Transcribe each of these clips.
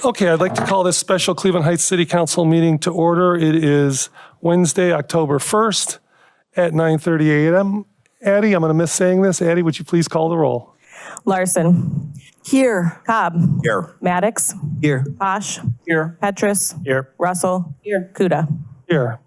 Okay, I'd like to call this special Cleveland Heights City Council meeting to order. It is Wednesday, October 1st at 9:30 a.m. Addie, I'm going to miss saying this. Addie, would you please call the roll? Larson. Here. Cobb. Here. Maddox. Here. Posh. Here. Petrus. Here. Russell. Here. Kuda. Here.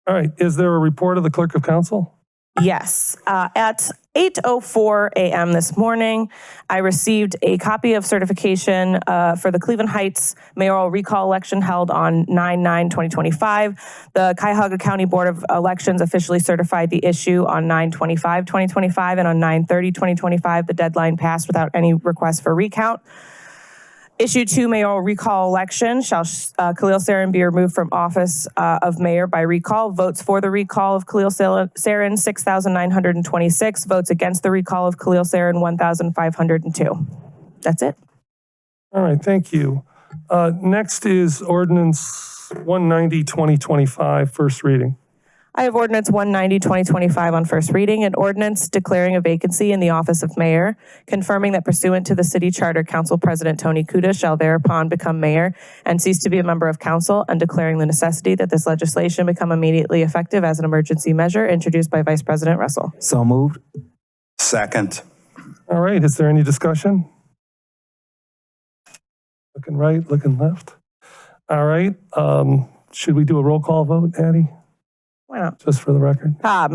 All right, is there a report of the clerk of council? Yes. At 8:04 a.m. this morning, I received a copy of certification for the Cleveland Heights mayoral recall election held on 9/9/2025. The Cuyahoga County Board of Elections officially certified the issue on 9/25/2025, and on 9/30/2025, the deadline passed without any request for recount. Issue 2 mayoral recall election, shall Khalil Sarin be removed from office of mayor by recall? Votes for the recall of Khalil Sarin, 6,926. Votes against the recall of Khalil Sarin, 1,502. That's it. All right, thank you. Next is ordinance 190/2025, first reading. I have ordinance 190/2025 on first reading, an ordinance declaring a vacancy in the office of mayor, confirming that pursuant to the city charter, Council President Tony Kuda shall thereupon become mayor and cease to be a member of council, and declaring the necessity that this legislation become immediately effective as an emergency measure, introduced by Vice President Russell. So moved. Second. All right, is there any discussion? Looking right, looking left. All right, should we do a roll call vote, Addie? Why not? Just for the record. Cobb.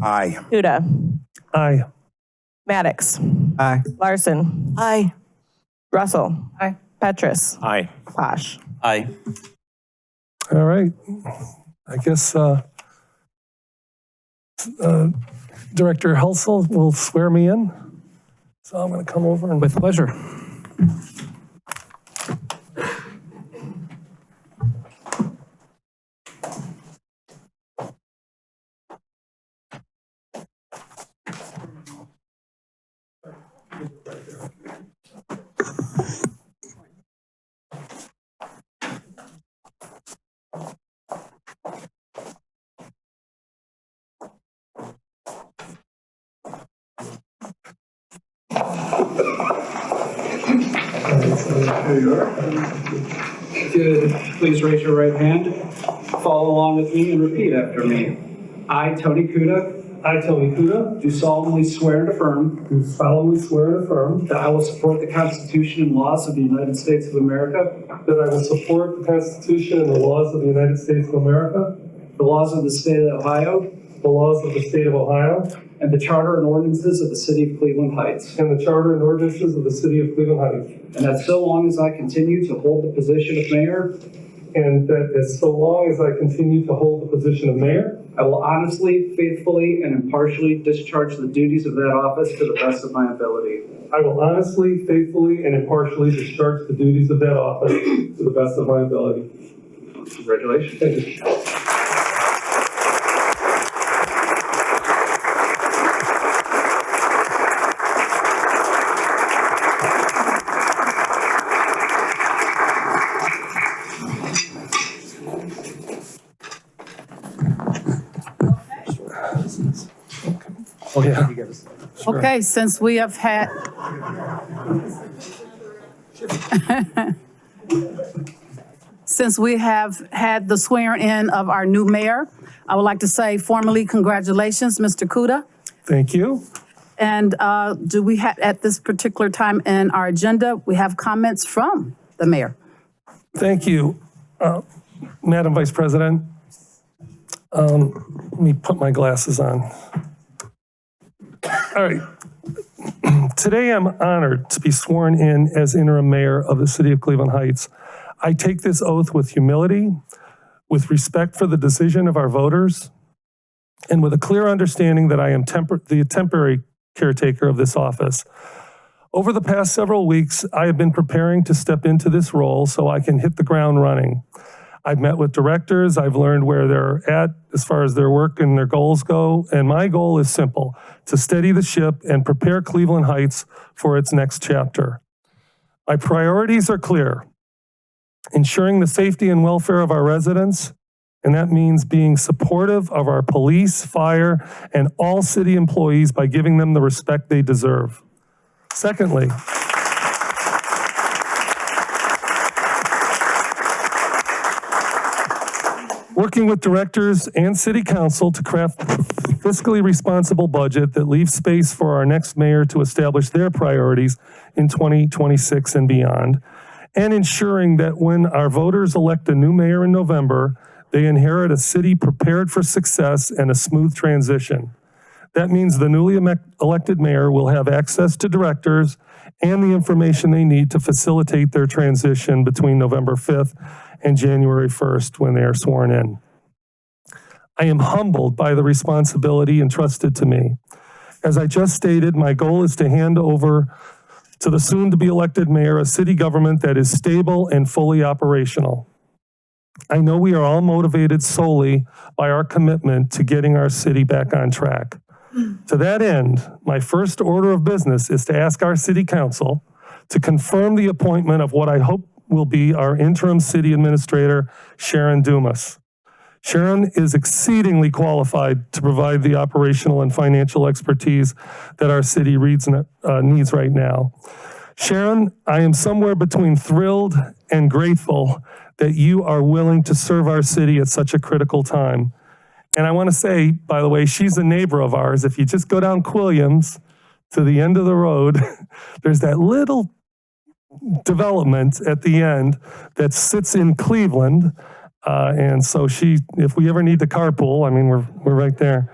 Aye. Kuda. Aye. Maddox. Aye. Larson. Aye. Russell. Aye. Petrus. Aye. Posh. Aye. All right. I guess Director Helsel will swear me in. So I'm going to come over and With pleasure. There you are. If you'd please raise your right hand, follow along with me and repeat after me. I, Tony Kuda, I, Tony Kuda, do solemnly swear and affirm do solemnly swear and affirm that I will support the Constitution and laws of the United States of America, that I will support the Constitution and the laws of the United States of America, the laws of the state of Ohio, the laws of the state of Ohio, and the charter and ordinances of the city of Cleveland Heights. and the charter and ordinances of the city of Cleveland Heights, And that so long as I continue to hold the position of mayor, and that as so long as I continue to hold the position of mayor, I will honestly, faithfully, and impartially discharge the duties of that office to the best of my ability. I will honestly, faithfully, and impartially discharge the duties of that office to the best of my ability. Congratulations. Thank you. Oh, yeah. Sure. Okay, since we have had, since we have had the swearing in of our new mayor, I would like to say formally congratulations, Mr. Kuda. Thank you. And do we have, at this particular time in our agenda, we have comments from the mayor? Thank you, Madam Vice President. Let me put my glasses on. All right. Today, I'm honored to be sworn in as interim mayor of the city of Cleveland Heights. I take this oath with humility, with respect for the decision of our voters, and with a clear understanding that I am the temporary caretaker of this office. Over the past several weeks, I have been preparing to step into this role so I can hit the ground running. I've met with directors, I've learned where they're at as far as their work and their goals go, and my goal is simple, to steady the ship and prepare Cleveland Heights for its next chapter. My priorities are clear: ensuring the safety and welfare of our residents, and that means being supportive of our police, fire, and all city employees by giving them the respect they deserve. Secondly, Working with directors and city council to craft a fiscally responsible budget that leaves space for our next mayor to establish their priorities in 2026 and beyond, and ensuring that when our voters elect a new mayor in November, they inherit a city prepared for success and a smooth transition. That means the newly elected mayor will have access to directors and the information they need to facilitate their transition between November 5th and January 1st when they are sworn in. I am humbled by the responsibility entrusted to me. As I just stated, my goal is to hand over to the soon-to-be elected mayor a city government that is stable and fully operational. I know we are all motivated solely by our commitment to getting our city back on track. To that end, my first order of business is to ask our city council to confirm the appointment of what I hope will be our interim city administrator, Sharon Dumas. Sharon is exceedingly qualified to provide the operational and financial expertise that our city needs right now. Sharon, I am somewhere between thrilled and grateful that you are willing to serve our city at such a critical time. And I want to say, by the way, she's a neighbor of ours. If you just go down Quilliams to the end of the road, there's that little development at the end that sits in Cleveland. And so if we ever need to carpool, I mean, we're right there.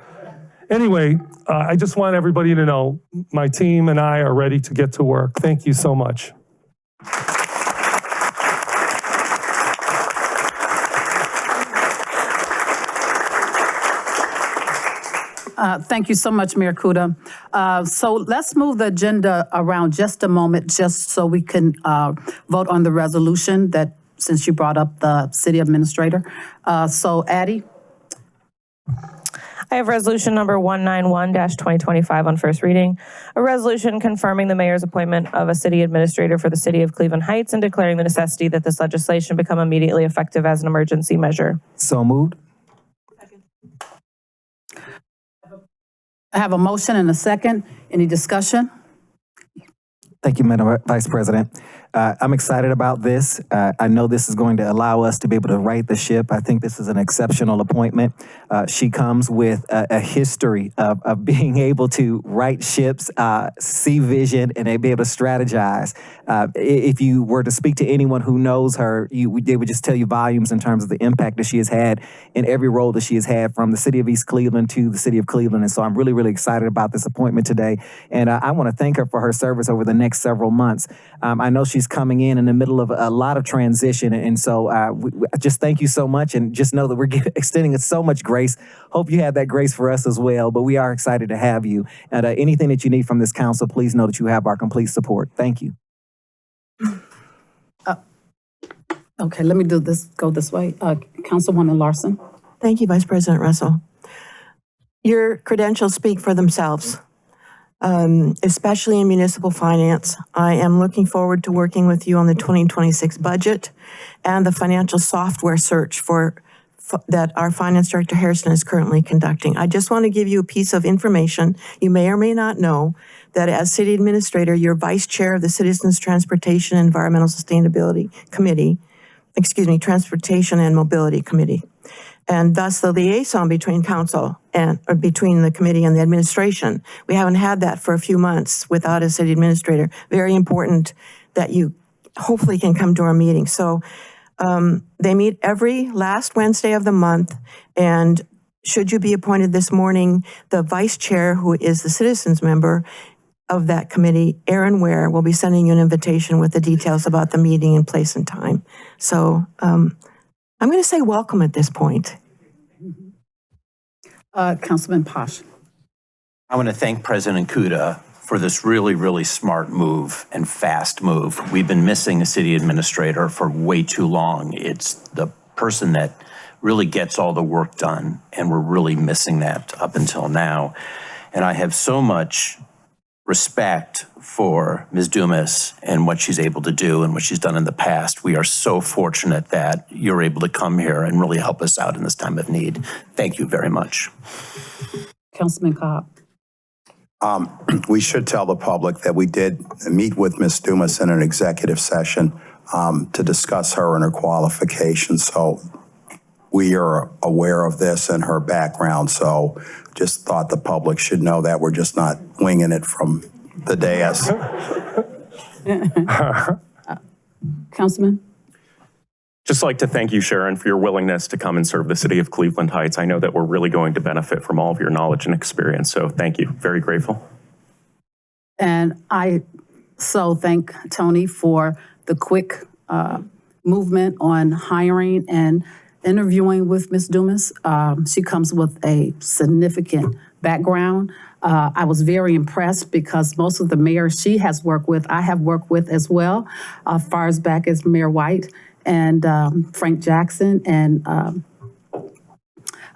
Anyway, I just want everybody to know my team and I are ready to get to work. Thank you so much. Thank you so much, Mayor Kuda. So let's move the agenda around just a moment, just so we can vote on the resolution that, since you brought up the city administrator. So Addie? I have resolution number 191-2025 on first reading. A resolution confirming the mayor's appointment of a city administrator for the city of Cleveland Heights and declaring the necessity that this legislation become immediately effective as an emergency measure. So moved. I have a motion and a second. Any discussion? Thank you, Madam Vice President. I'm excited about this. I know this is going to allow us to be able to right the ship. I think this is an exceptional appointment. She comes with a history of being able to right ships, see vision, and be able to strategize. If you were to speak to anyone who knows her, they would just tell you volumes in terms of the impact that she has had in every role that she has had, from the city of East Cleveland to the city of Cleveland. And so I'm really, really excited about this appointment today. And I want to thank her for her service over the next several months. I know she's coming in the middle of a lot of transition. And so just thank you so much. And just know that we're extending so much grace. Hope you have that grace for us as well. But we are excited to have you. And anything that you need from this council, please know that you have our complete support. Thank you. Okay, let me go this way. Councilwoman Larson. Thank you, Vice President Russell. Your credentials speak for themselves, especially in municipal finance. I am looking forward to working with you on the 2026 budget and the financial software search that our Finance Director Harrison is currently conducting. I just want to give you a piece of information. You may or may not know that as City Administrator, you're Vice Chair of the Citizens Transportation and Environmental Sustainability Committee, Transportation and Mobility Committee, and thus the liaison between council or between the committee and the administration. We haven't had that for a few months without a city administrator. Very important that you hopefully can come to our meeting. So they meet every last Wednesday of the month, and should you be appointed this morning, the vice chair, who is the citizens member of that committee, Aaron Ware, will be sending you an invitation with the details about the meeting and place and time. So I'm going to say welcome at this point. Councilman Posh. I want to thank President Kuda for this really, really smart move and fast move. We've been missing a city administrator for way too long. It's the person that really gets all the work done, and we're really missing that up until now. And I have so much respect for Ms. Dumas and what she's able to do and what she's done in the past. We are so fortunate that you're able to come here and really help us out in this time of need. Thank you very much. Councilman Cobb. We should tell the public that we did meet with Ms. Dumas in an executive session to discuss her and her qualifications. So we are aware of this and her background, so just thought the public should know that we're just not winging it from the dais. Councilman? Just like to thank you, Sharon, for your willingness to come and serve the city of Cleveland Heights. I know that we're really going to benefit from all of your knowledge and experience, so thank you. Very grateful. And I so thank Tony for the quick movement on hiring and interviewing with Ms. Dumas. She comes with a significant background. I was very impressed because most of the mayors she has worked with, I have worked with as well, far as back as Mayor White and Frank Jackson. And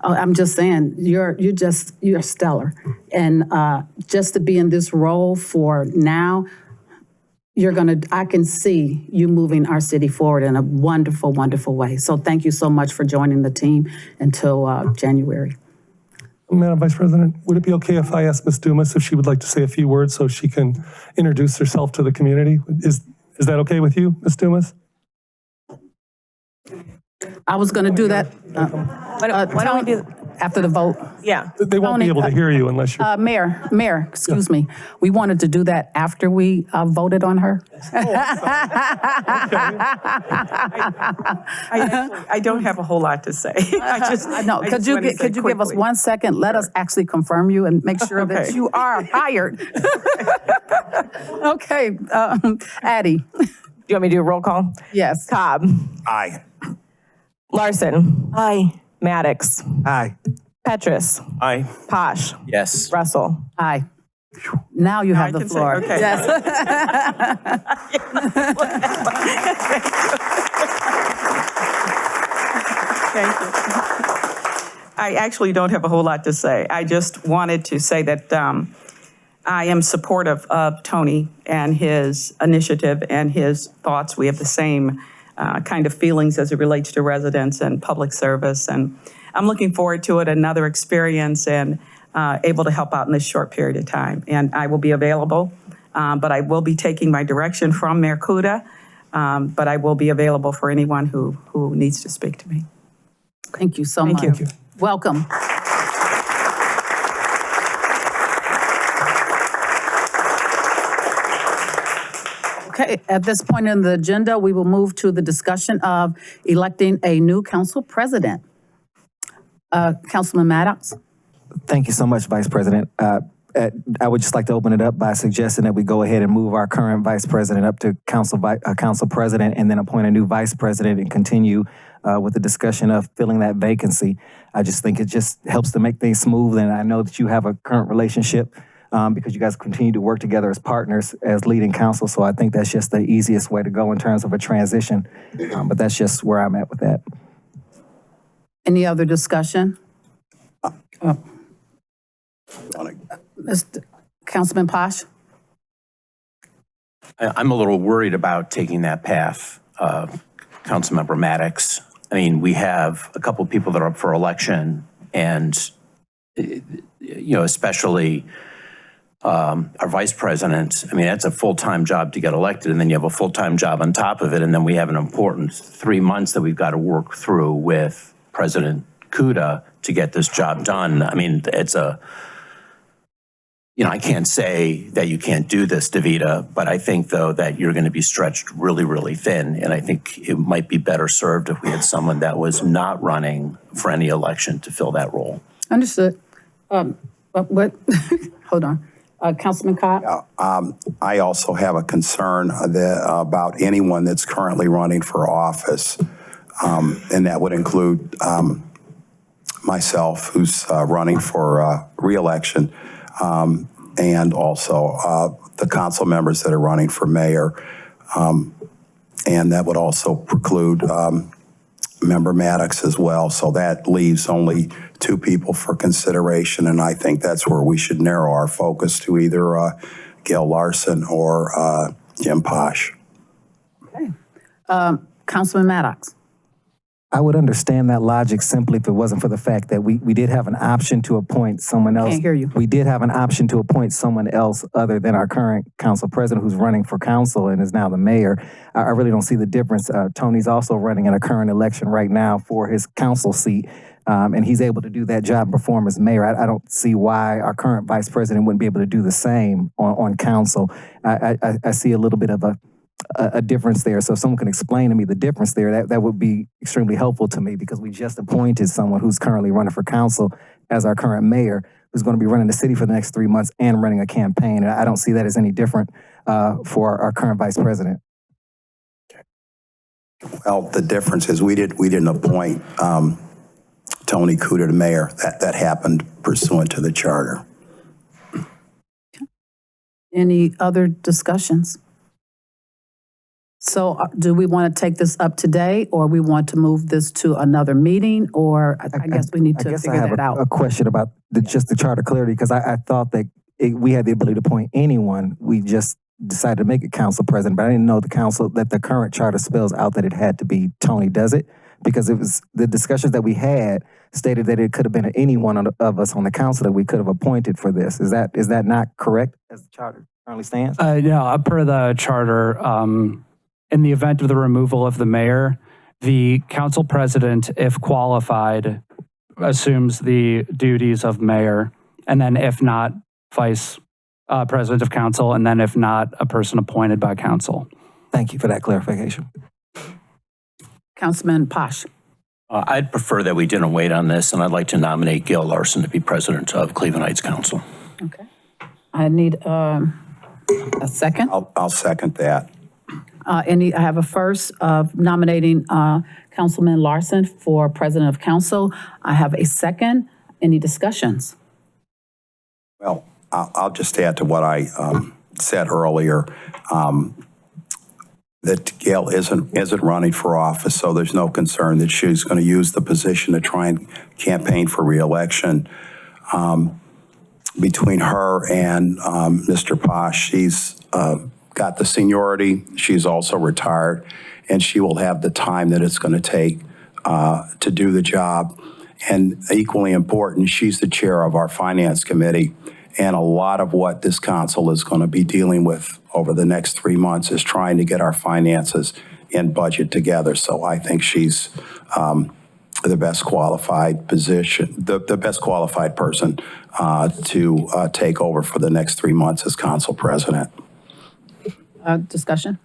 I'm just saying, you're stellar. And just to be in this role for now, I can see you moving our city forward in a wonderful, wonderful way. So thank you so much for joining the team until January. Madam Vice President, would it be okay if I asked Ms. Dumas if she would like to say a few words so she can introduce herself to the community? Is that okay with you, Ms. Dumas? I was going to do that. Why don't we do, After the vote. yeah. They won't be able to hear you unless you're... Mayor, excuse me. We wanted to do that after we voted on her. I don't have a whole lot to say. No, could you give us 1 second? Let us actually confirm you and make sure that Okay. you are hired. Okay, Addie. Do you want me to do a roll call? Yes. Cobb, Aye. Larson, Aye. Maddox, Aye. Petrus, Aye. Posh, Yes. Russell. Aye. Now you have the can say, floor. okay. Yes. Thank you. I actually don't have a whole lot to say. I just wanted to say that I am supportive of Tony and his initiative and his thoughts. We have the same kind of feelings as it relates to residents and public service. And I'm looking forward to it, another experience, and able to help out in this short period of time. And I will be available, but I will be taking my direction from Mayor Kuda, but I will be available for anyone who needs to speak to me. Thank you so much. Thank you. Welcome. Okay, at this point in the agenda, we will move to the discussion of electing a new council president. Councilman Maddox? Thank you so much, Vice President. I would just like to open it up by suggesting that we go ahead and move our current Vice President up to Council President and then appoint a new Vice President and continue with the discussion of filling that vacancy. I just think it just helps to make things smooth, and I know that you have a current relationship because you guys continue to work together as partners as leading council, so I think that's just the easiest way to go in terms of a transition, but that's just where I'm at with that. Any other discussion? Councilman Posh? I'm a little worried about taking that path, Councilmember Maddox. I mean, we have a couple of people that are up for election, and, especially our vice president. I mean, that's a full-time job to get elected, and then you have a full-time job on top of it, and then we have an important 3 months that we've got to work through with President Kuda to get this job done. I mean, it's I can't say that you can't do this, Davida, but I think, though, that you're going to be stretched really, really thin. And I think it might be better served if we had someone that was not running for any election to fill that role. Understood. What? Hold on. Councilman Cobb? I also have a concern about anyone that's currently running for office, and that would include myself, who's running for re-election, and also the council members that are running for mayor. And that would also preclude Member Maddox as well. So that leaves only 2 people for consideration, and I think that's where we should narrow our focus to either Gail Larson or Jim Posh. Okay. Councilman Maddox? I would understand that logic simply if it wasn't for the fact that we did have an option to appoint someone else. Can't hear you. We did have an option to appoint someone else other than our current council president who's running for council and is now the mayor. I really don't see the difference. Tony's also running in a current election right now for his council seat. And he's able to do that job and perform as mayor. I don't see why our current vice president wouldn't be able to do the same on council. I see a little bit of a difference there. So if someone can explain to me the difference there, that would be extremely helpful to me, because we just appointed someone who's currently running for council as our current mayor, who's going to be running the city for the next 3 months and running a campaign. And I don't see that as any different for our current vice president. Well, the difference is we didn't appoint Tony Kuda to mayor. That happened pursuant to the charter. Any other discussions? So do we want to take this up today, or we want to move this to another meeting, or I guess we need to figure that out? I have a question about just the charter clarity, because I thought that we had the ability to appoint anyone. We just decided to make it council president, but I didn't know that the current charter spells out that it had to be Tony, does it? Because it was the discussions that we had stated that it could have been any one of us on the council that we could have appointed for this. Is that not correct as the charter currently stands? Yeah, per the charter, in the event of the removal of the mayor, the council president, if qualified, assumes the duties of mayor, and then if not, vice president of council, and then if not, a person appointed by council. Thank you for that clarification. Councilman Posh. I'd prefer that we didn't wait on this, and I'd like to nominate Gail Larson to be president of Cleveland Heights Council. Okay. I need a second. I'll second that. I have a first of nominating Councilman Larson for president of council. I have a second. Any discussions? Well, I'll just add to what I said earlier, that Gail isn't running for office, so there's no concern that she's going to use the position to try and campaign for reelection. Between her and Mr. Posh, she's got the seniority. She's also retired, and she will have the time that it's going to take to do the job. And equally important, she's the chair of our finance committee. And a lot of what this council is going to be dealing with over the next 3 months is trying to get our finances and budget together. So I think she's the best qualified position, the best qualified person to take over for the next 3 months as council president. Discussion?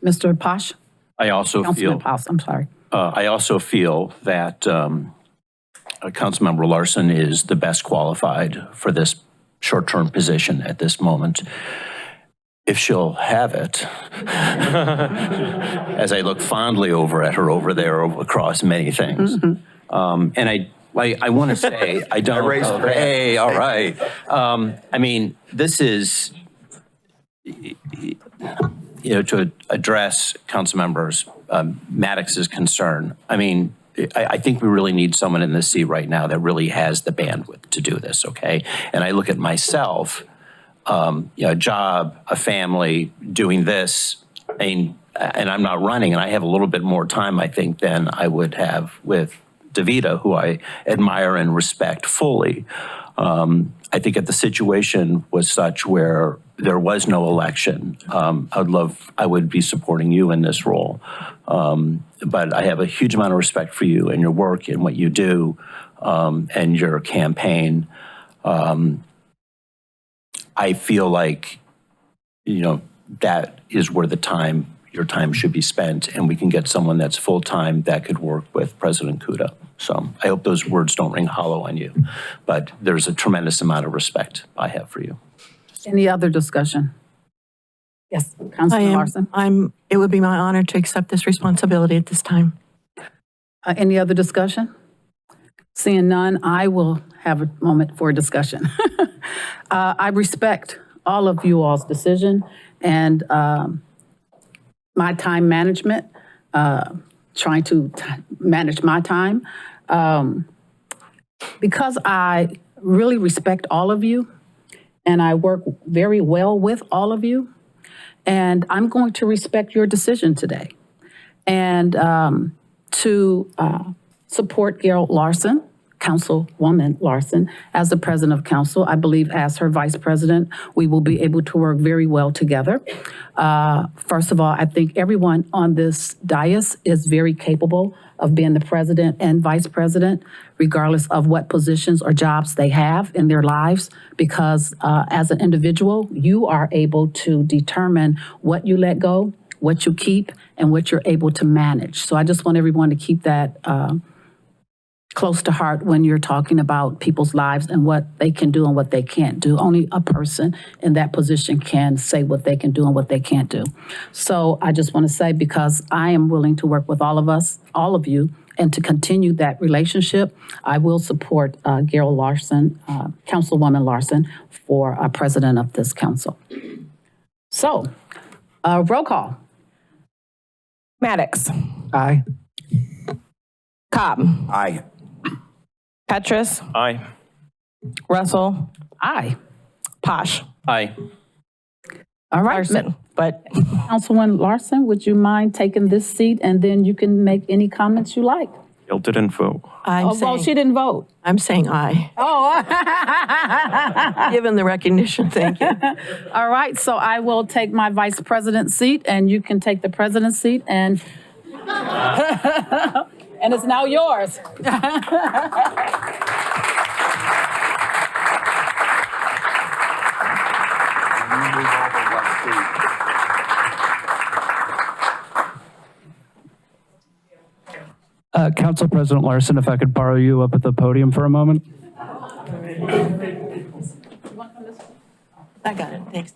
Mr. Posh? I also Councilman feel, Posh, I'm sorry. I also feel that Councilmember Larson is the best qualified for this short-term position at this moment. If she'll have it, as I look fondly over at her over there across many things. And I want to say, I don't, hey, all right. I mean, this is, to address Councilmember Maddox's concern. I mean, I think we really need someone in this seat right now that really has the bandwidth to do this, okay? And I look at myself, a job, a family, doing this, and I'm not running, and I have a little bit more time, I think, than I would have with DeVita, who I admire and respect fully. I think if the situation was such where there was no election, I would be supporting you in this role. But I have a huge amount of respect for you and your work and what you do and your campaign. I feel like, that is where your time should be spent, and we can get someone that's full-time that could work with President Kuda. So I hope those words don't ring hollow on you, but there's a tremendous amount of respect I have for you. Any other discussion? Yes, Councilman Larson. It would be my honor to accept this responsibility at this time. Any other discussion? Seeing none, I will have a moment for discussion. I respect all of you all's decision and my time management, trying to manage my time. Because I really respect all of you and I work very well with all of you, and I'm going to respect your decision today. And to support Gerald Larson, Councilwoman Larson, as the president of council. I believe as her vice president, we will be able to work very well together. First of all, I think everyone on this dais is very capable of being the president and vice president, regardless of what positions or jobs they have in their lives, because as an individual, you are able to determine what you let go, what you keep, and what you're able to manage. So I just want everyone to keep that close to heart when you're talking about people's lives and what they can do and what they can't do. Only a person in that position can say what they can do and what they can't do. So I just want to say, because I am willing to work with all of us, all of you, and to continue that relationship, I will support Gerald Larson, Councilwoman Larson, for president of this council. So, roll call. Maddox. Aye. Cobb. Aye. Petrus. Aye. Russell. Aye. Posh. Aye. All right. Larson. But Councilwoman Larson, would you mind taking this seat and then you can make any comments you like? Y'all didn't vote. I'm Oh, well, saying, she didn't vote. I'm saying aye. Oh, Given the recognition, thank you. all right. So I will take my vice president seat and you can take the president seat and and it's now yours. Council President Larson, if I could borrow you up at the podium for a moment. I got it, thanks.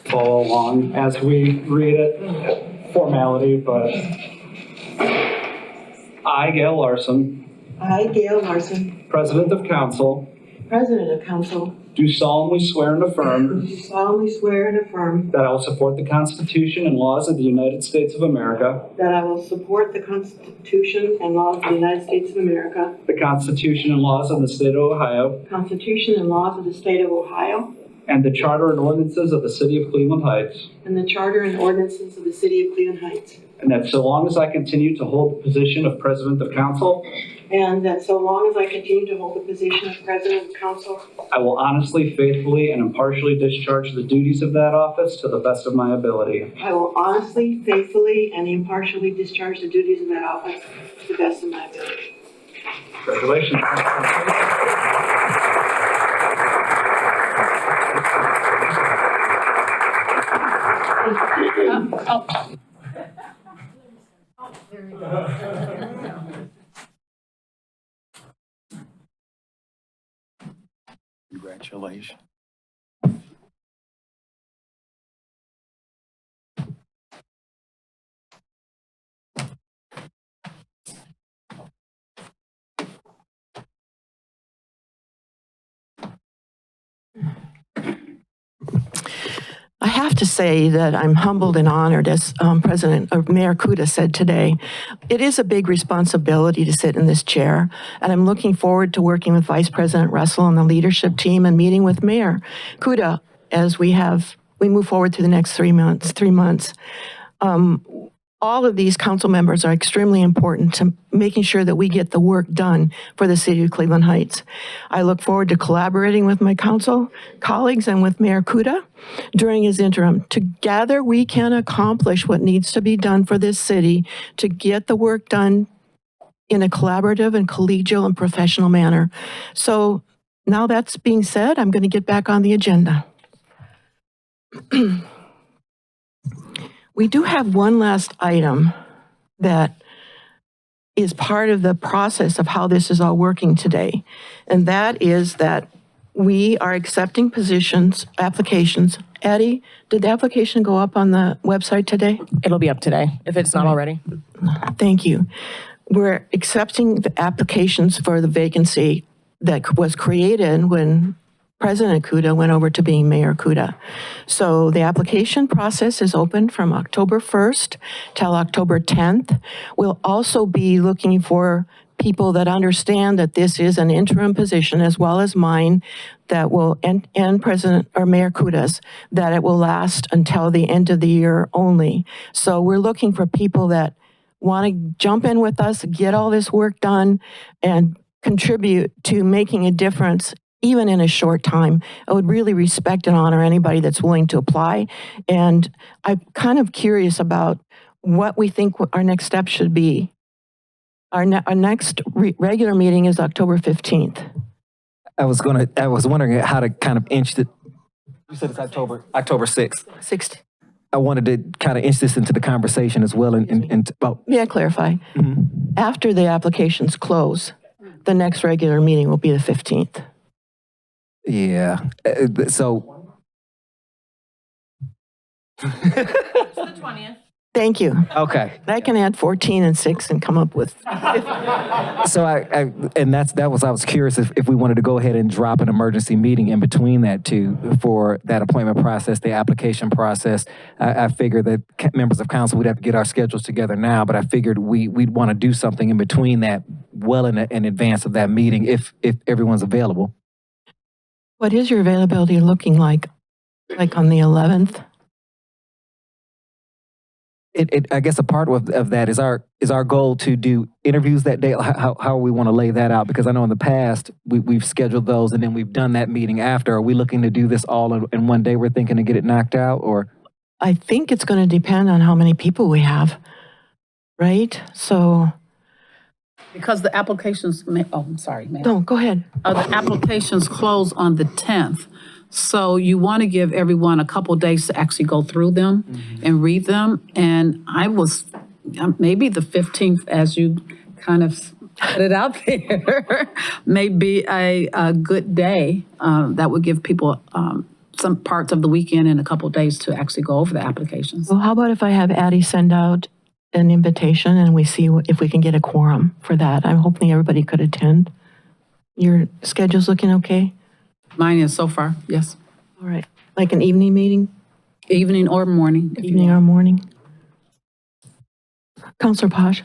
Follow along as we read it, formality, but I, Gail Larson, I, Gail Larson, President of Council, President of Council, do solemnly swear and affirm do solemnly swear and affirm that I will support the Constitution and laws of the United States of America, that I will support the Constitution and laws of the United States of America, the Constitution and laws of the State of Ohio, the Constitution and laws of the State of Ohio, and the Charter and ordinances of the City of Cleveland Heights, and the Charter and ordinances of the City of Cleveland Heights, and that so long as I continue to hold the position of President of Council, and that so long as I continue to hold the position of President of Council, I will honestly, faithfully, and impartially discharge the duties of that office to the best of my ability. I will honestly, faithfully, and impartially discharge the duties of that office to the best of my ability. Congratulations. Congratulations. I have to say that I'm humbled and honored, as Mayor Kuda said today. It is a big responsibility to sit in this chair, and I'm looking forward to working with Vice President Russell and the leadership team and meeting with Mayor Kuda as we move forward through the next 3 months. All of these council members are extremely important to making sure that we get the work done for the city of Cleveland Heights. I look forward to collaborating with my council colleagues and with Mayor Kuda during his interim. Together, we can accomplish what needs to be done for this city to get the work done in a collaborative and collegial and professional manner. So now that's being said, I'm going to get back on the agenda. We do have one last item that is part of the process of how this is all working today. And that is that we are accepting applications. Addie, did the application go up on the website today? it'll be up today, if it's not already. Thank you. We're accepting the applications for the vacancy that was created when President Kuda went over to being Mayor Kuda. So the application process is open from October 1st till October 10th. We'll also be looking for people that understand that this is an interim position, as well as mine, that will, and President or Mayor Kuda's, that it will last until the end of the year only. So we're looking for people that want to jump in with us, get all this work done, and contribute to making a difference even in a short time. I would really respect and honor anybody that's willing to apply. And I'm kind of curious about what we think our next step should be. Our next regular meeting is October 15th. I was wondering how to kind of inch it. You said it's October 6th. 6th. I wanted to kind of inch this into the conversation as well. May I clarify? After the applications close, the next regular meeting will be the 15th. Yeah. So. Thank you. Okay. I can add 14 and 6 and come up with. So I was curious if we wanted to go ahead and drop an emergency meeting in between that two for that appointment process, the application process. I figured that members of council, we'd have to get our schedules together now, but I figured we'd want to do something in between that, well in advance of that meeting, if everyone's available. What is your availability looking like? Like on the 11th? I guess a part of that is our goal to do interviews that day. How we want to lay that out? Because I know in the past we've scheduled those and then we've done that meeting after. Are we looking to do this all in one day? We're thinking to get it knocked out, or? I think it's going to depend on how many people we have, right? So. Because the applications, I'm sorry, ma'am. No, go ahead. The applications close on the 10th. So you want to give everyone a couple days to actually go through them and read them. And I was, maybe the 15th, as you kind of put it out there, may be a good day. That would give people some parts of the weekend and a couple days to actually go over the applications. Well, how about if I have Addie send out an invitation and we see if we can get a quorum for that? I'm hoping everybody could attend. Your schedule's looking okay? Mine is so far, yes. All right. Like an evening meeting? Evening or morning. if you Evening want. or morning? Counselor Posh,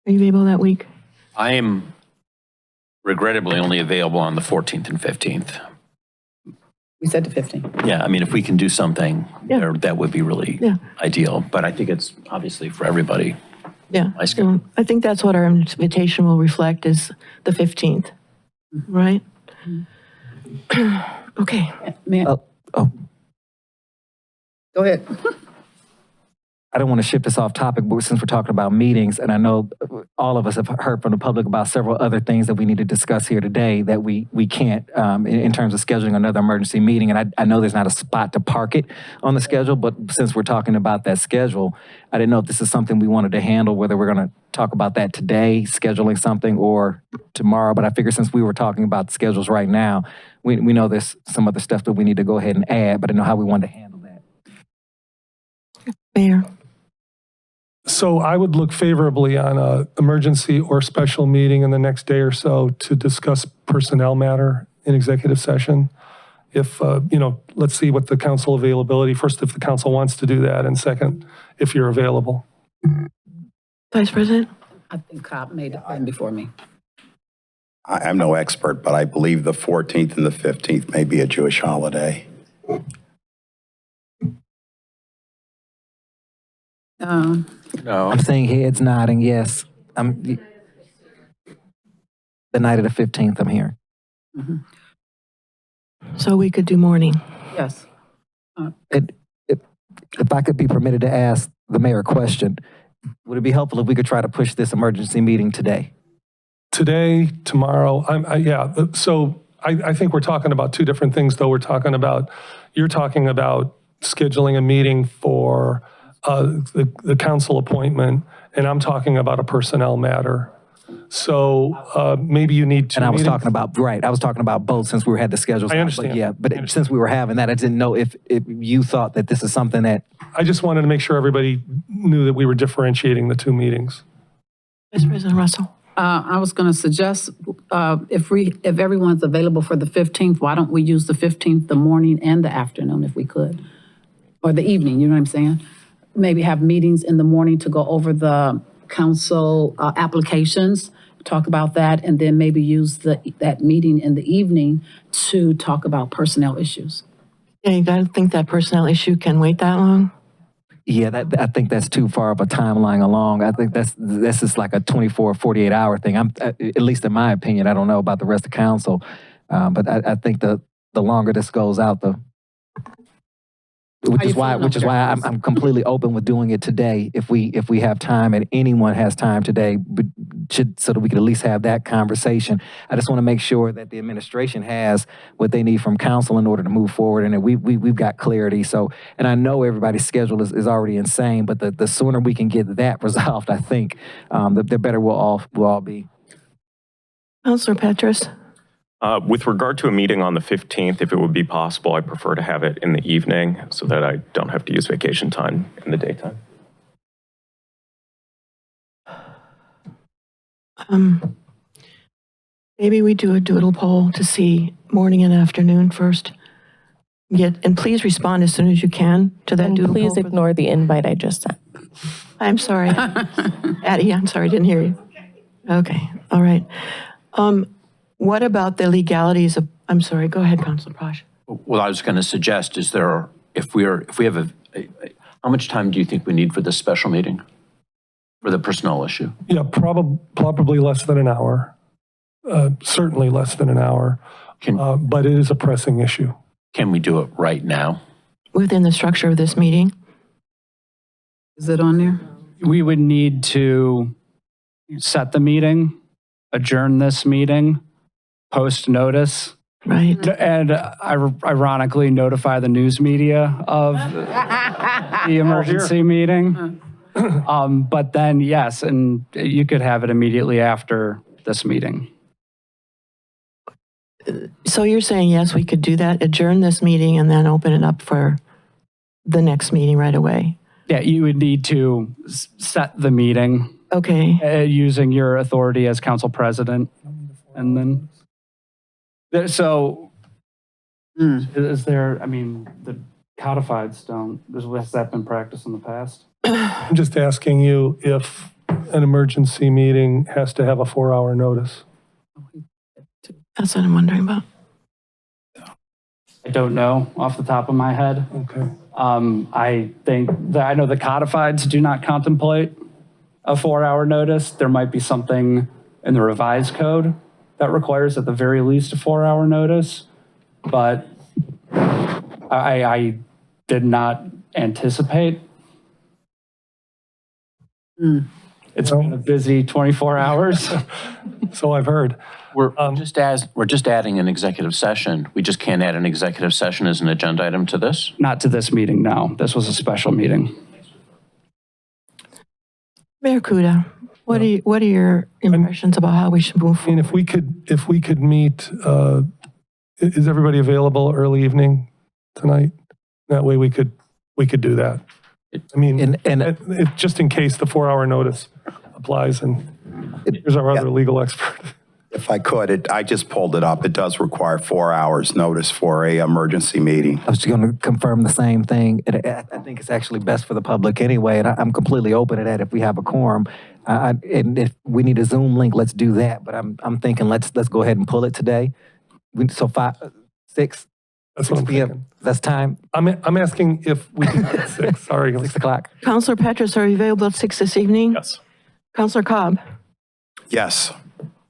are you available that week? I am regrettably only available on the 14th and 15th. We said the 15th. Yeah, I mean, if we can do something Yeah. there, that would be really Yeah. ideal. But I think it's obviously for everybody. Yeah. My schedule. So I think that's what our invitation will reflect is the 15th, right? Okay. Ma'am, Oh. go ahead. I don't want to shift us off topic, but since we're talking about meetings, and I know all of us have heard from the public about several other things that we need to discuss here today that we can't in terms of scheduling another emergency meeting. And I know there's not a spot to park it on the schedule, but since we're talking about that schedule, I didn't know if this is something we wanted to handle, whether we're going to talk about that today, scheduling something, or tomorrow. But I figure since we were talking about the schedules right now, we know there's some other stuff that we need to go ahead and add, but I didn't know how we wanted to handle that. Mayor. So I would look favorably on a emergency or special meeting in the next day or so to discuss personnel matter in executive session. If, let's see what the council availability, first, if the council wants to do that, and second, if you're available. Vice President? I think Cobb made the plan before me. I'm no expert, but I believe the 14th and the 15th may be a Jewish holiday. No. I'm saying heads nodding, yes. The night of the 15th, I'm here. So we could do morning. Yes. If I could be permitted to ask the mayor a question, would it be helpful if we could try to push this emergency meeting today? Today, tomorrow, so I think we're talking about two different things, though. You're talking about scheduling a meeting for the council appointment, and I'm talking about a personnel matter. So maybe you need two And I was meetings. I was talking about both since we had the schedules. I out, understand. But yeah, but since we were having that, I didn't know if you thought that this is something that, I just wanted to make sure everybody knew that we were differentiating the two meetings. Vice President Russell? I was going to suggest, if everyone's available for the 15th, why don't we use the 15th, the morning and the afternoon if we could? Or the evening, you know what I'm saying? Maybe have meetings in the morning to go over the council applications, talk about that, and then maybe use that meeting in the evening to talk about personnel issues. Yeah, you don't think that personnel issue can wait that long? Yeah, I think that's too far of a timeline along. I think this is like a 24, 48-hour thing. At least in my opinion, I don't know about the rest of council, but I think the longer this goes out, which is why I'm completely open with doing it today. If we have time and anyone has time today, so that we can at least have that conversation. I just want to make sure that the administration has what they need from council in order to move forward, and that we've got clarity. So, and I know everybody's schedule is already insane, but the sooner we can get that resolved, I think, the better we'll all be. Councilor Petrus? With regard to a meeting on the 15th, if it would be possible, I prefer to have it in the evening so that I don't have to use vacation time in the daytime. Maybe we do a doodle poll to see morning and afternoon first. And please respond as soon as you can to that And doodle poll. please ignore the invite I just sent. I'm sorry. Addie, I'm sorry, I didn't hear you. Okay, all right. What about the legalities of, I'm sorry, go ahead, Councilor Posh. What I was going to suggest is if we have how much time do you think we need for this special meeting? For the personnel issue? Yeah, probably less than an hour. Certainly less than an hour. But it is a pressing issue. Can we do it right now? Within the structure of this meeting? Is it on there? We would need to set the meeting, adjourn this meeting, post notice, Right. and ironically notify the news media of the emergency meeting. But then, yes, and you could have it immediately after this meeting. So you're saying, yes, we could do that, adjourn this meeting and then open it up for the next meeting right away? Yeah, you would need to set the meeting Okay. using your authority as council president. And then, so is there, I mean, the codifieds don't, has that been practiced in the past? I'm just asking you if an emergency meeting has to have a 4-hour notice. That's what I'm wondering about. I don't know off the top of my head. Okay. I think that I know the codifieds do not contemplate a 4-hour notice. There might be something in the revised code that requires at the very least a 4-hour notice, but I did not anticipate. It's been a busy 24 hours. So I've heard. We're just adding an executive session. We just can't add an executive session as an agenda item to this? Not to this meeting, no. This was a special meeting. Mayor Kuda, what are your impressions about how we should move I mean, forward? if we could meet, is everybody available early evening tonight? That way we could do that. I mean, just in case the 4-hour notice applies, and here's our other legal expert. If I could, I just pulled it up. It does require 4 hours notice for a emergency meeting. I was just going to confirm the same thing. I think it's actually best for the public anyway, and I'm completely open to that if we have a quorum. And if we need a Zoom link, let's do that. But I'm thinking let's go ahead and pull it today. So 6. That's what I'm thinking. That's time. I'm asking if we can at 6. Sorry. 6 o'clock. Councilor Petrus, are you available at 6 this evening? Yes. Councilor Cobb? Yes.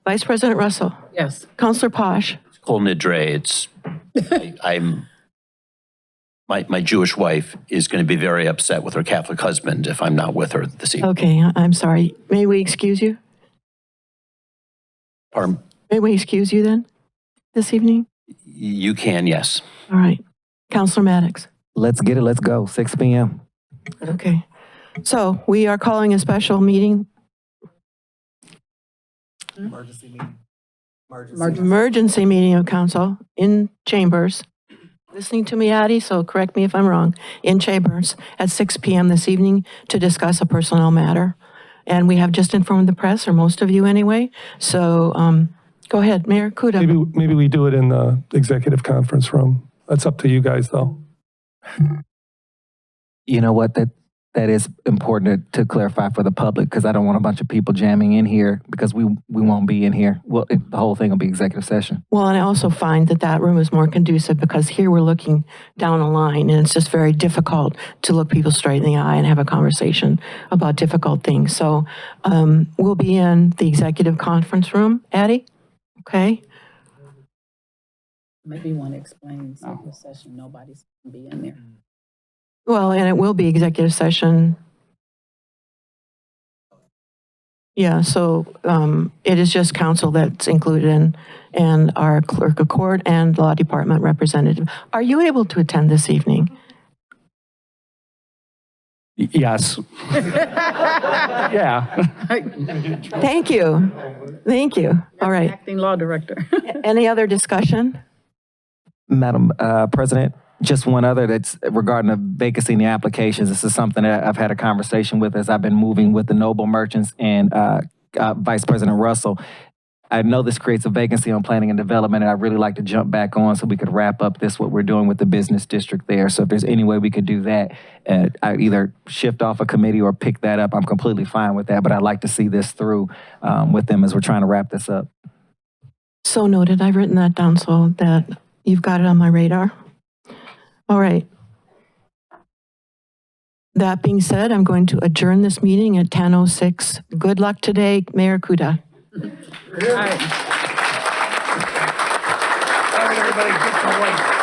Vice President Russell? Yes. Councilor Posh? Kol Nidre, my Jewish wife is going to be very upset with her Catholic husband if I'm not with her this evening. Okay, I'm sorry. May we excuse you? Pardon? May we excuse you then, this evening? You can, yes. All right. Councilor Maddox? Let's get it. Let's go. 6 p.m. Okay. So we are calling a special meeting. Emergency meeting of council in chambers. Listening to me, Addie, so correct me if I'm wrong. In chambers at 6 p.m. this evening to discuss a personnel matter. And we have just informed the press, or most of you anyway. So go ahead, Mayor Kuda. Maybe we do it in the executive conference room. That's up to you guys, though. You know what, that is important to clarify for the public, because I don't want a bunch of people jamming in here, because we won't be in here. Well, the whole thing will be executive session. Well, and I also find that that room is more conducive because here we're looking down a line and it's just very difficult to look people straight in the eye and have a conversation about difficult things. So we'll be in the executive conference room, Addie? Okay. Maybe you want to explain the session, nobody's going to be in there. Well, and it will be executive session. Yeah, so it is just council that's included in, and our clerk of court and law department representative. Are you able to attend this evening? Yes. Yeah. Thank you. Thank you. All right. Acting law director. Any other discussion? Madam President, just one other that's regarding the vacancy in the applications. This is something that I've had a conversation with as I've been moving with the Noble Merchants and Vice President Russell. I know this creates a vacancy on planning and development, and I'd really like to jump back on so we could wrap up what we're doing with the business district there. So if there's any way we could do that, I either shift off a committee or pick that up. I'm completely fine with that, but I'd like to see this through with them as we're trying to wrap this up. So noted. I've written that down so that you've got it on my radar. All right. That being said, I'm going to adjourn this meeting at 10:06. Good luck today, Mayor Kuda. All right, everybody, get some white.